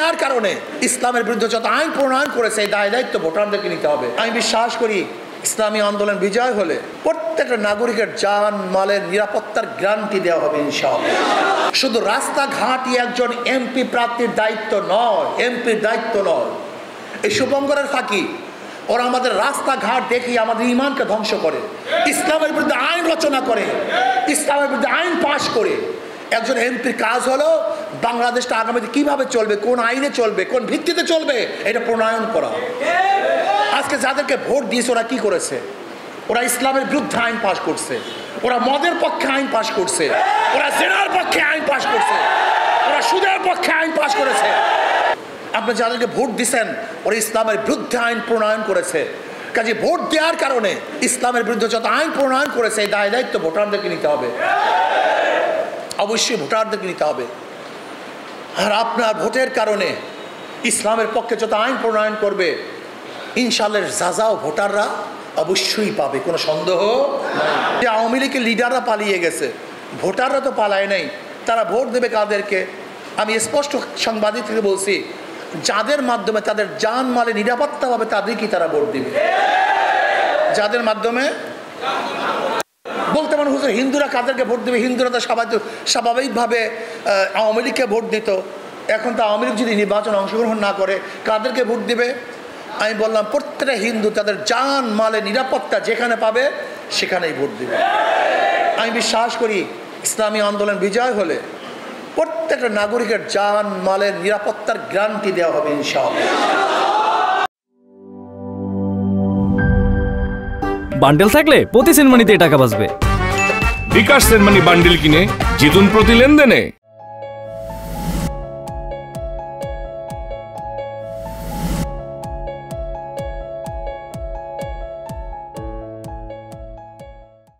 দেওয়ার কারণে ইসলামের বিরুদ্ধে যত আইন প্রণয়ন করেছে এই দায় দায়িত্ব ভোটারদেরকে নিতে হবে। আমি বিশ্বাস করি ইসলামী আন্দোলন বিজয় হলে প্রত্যেকটা নাগরিকের জান মালের নিরাপত্তার গ্যারান্টি দেওয়া হবে ইনশাআল্লাহ। শুধু রাস্তাঘাটই একজন এমপি প্রার্থীর দায়িত্ব নয়, এমপির দায়িত্ব নয়। এই শুভঙ্করের ফাঁকি ওরা আমাদের রাস্তাঘাট দেখিয়ে আমাদের ইমানকে ধ্বংস করে, ইসলামের বিরুদ্ধে আইন রচনা করে, ইসলামের বিরুদ্ধে আইন পাশ করে। একজন এমপির কাজ হলো বাংলাদেশটা আগামীতে কিভাবে চলবে, কোন আইনে চলবে, কোন ভিত্তিতে চলবে, এটা প্রণয়ন করা। আজকে যাদেরকে ভোট দিয়েছে ওরা কি করেছে? ওরা ইসলামের বিরুদ্ধে আইন পাশ করছে, ওরা মদের পক্ষে আইন পাশ করছে, ওরা জেনার পক্ষে আইন পাশ করছে, ওরা সুদের পক্ষে আইন পাশ করেছে। আপনি যাদেরকে ভোট দিচ্ছেন ওরা ইসলামের বিরুদ্ধে আইন প্রণয়ন করেছে। কাজে ভোট দেওয়ার কারণে ইসলামের বিরুদ্ধে যত আইন প্রণয়ন করেছে এই দায় দায়িত্ব ভোটারদেরকে নিতে হবে, অবশ্যই ভোটারদেরকে নিতে হবে। আর আপনার ভোটের কারণে ইসলামের পক্ষে যত আইন প্রণয়ন করবে ইনশাআল্লাহ যাও ভোটাররা অবশ্যই পাবে, কোনো সন্দেহ নাই। যে আওয়ামী লীগের লিডাররা পালিয়ে গেছে, ভোটাররা তো পালায় নাই, তারা ভোট দেবে কাদেরকে? আমি স্পষ্ট সাংবাদিক থেকে বলছি, যাদের মাধ্যমে তাদের জান মালে নিরাপত্তা পাবে তাদেরকেই তারা ভোট দিবে। যাদের মাধ্যমে বলতে পারেন হুজুর হিন্দুরা কাদেরকে ভোট দেবে? হিন্দুরা তো স্বাভাবিকভাবে আওয়ামী লীগকে ভোট দিত, এখন তো আওয়ামী লীগ যদি নির্বাচন অংশগ্রহণ না করে কাদেরকে ভোট দিবে? আমি বললাম প্রত্যেকটা হিন্দু তাদের জান মালে নিরাপত্তা যেখানে পাবে সেখানেই ভোট দিবে। আমি বিশ্বাস করি ইসলামী আন্দোলন বিজয় হলে প্রত্যেকটা নাগরিকের জান মালের নিরাপত্তার গ্যারান্টি দেওয়া হবে ইনশাআল্লাহ। বান্ডেল থাকলে প্রতি সেনমানিতে টাকা বাঁচবে। বিকাশ সেনমানি বান্ডেল কিনে জিতুন প্রতি লেনদেনে।